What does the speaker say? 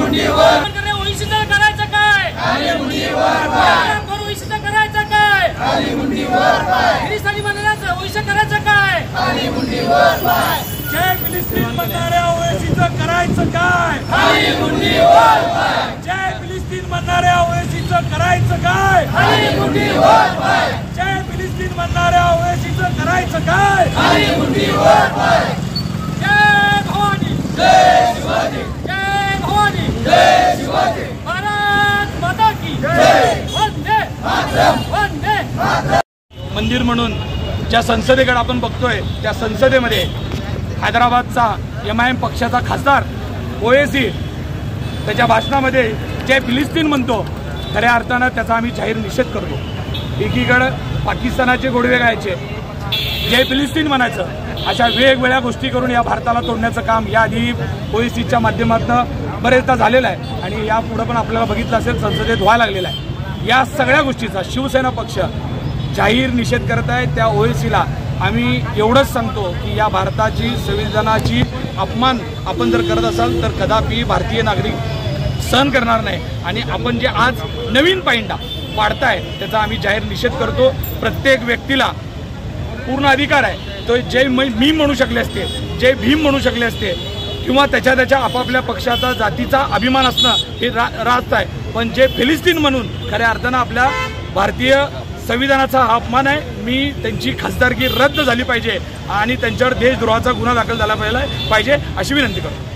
ओळीशीचं करायचं काय? ओळीशीचं करायचं काय? फिलिस्तीनी म्हणण्याचं ओळीशी करायचं काय? जय फिलिस्तीन म्हणणाऱ्या ओळीशीचं करायचं काय? जय फिलिस्तीन म्हणणाऱ्या ओळीशीचं करायचं काय? जय फिलिस्तीन म्हणणाऱ्या ओळीशीचं करायचं काय? जय भवानी, जय शिवाजी, जय भवानी, जय शिवाजी, भारत माता की जय, वंदे मातरम, वंदे मातरम। मंदिर म्हणून ज्या संसदेकडे आपण बघतोय त्या संसदेमध्ये हैदराबादचा MIM पक्षाचा खासदार ओवैसी त्याच्या भाषणामध्ये जय फिलिस्तीन म्हणतो। खऱ्या अर्थानं त्याचा आम्ही जाहीर निषेध करतो। एकीकडे पाकिस्तानाचे गोडवे गायचे, जय फिलिस्तीन म्हणायचं, अशा वेगवेगळ्या गोष्टी करून या भारताला तोडण्याचं काम याआधी ओवैसीच्या माध्यमातून बरेचदा झालेलं आहे आणि यापुढे पण आपल्याला बघितलं असेल संसदेत व्हायला लागलेला आहे। या सगळ्या गोष्टीचा शिवसेना पक्ष जाहीर निषेध करत आहे। त्या ओवैसीला आम्ही एवढंच सांगतो की या भारताची संविधानाची अपमान आपण जर करत असाल तर कदापि भारतीय नागरिक सहन करणार नाही आणि आपण जे आज नवीन पायंडा पाडताय त्याचा आम्ही जाहीर निषेध करतो। प्रत्येक व्यक्तीला पूर्ण अधिकार आहे, तो जय मी म्हणू शकले असते, जय भीम म्हणू शकले असते किंवा त्याच्या आपापल्या पक्षाचा जातीचा अभिमान असणं हे रास्त आहे, पण जे फिलिस्तीन म्हणून खऱ्या अर्थानं आपल्या भारतीय संविधानाचा अपमान आहे। मी त्यांची खासदारकी रद्द झाली पाहिजे आणि त्यांच्यावर देशद्रोहाचा गुन्हा दाखल झाला पाहिजे अशी विनंती करतो।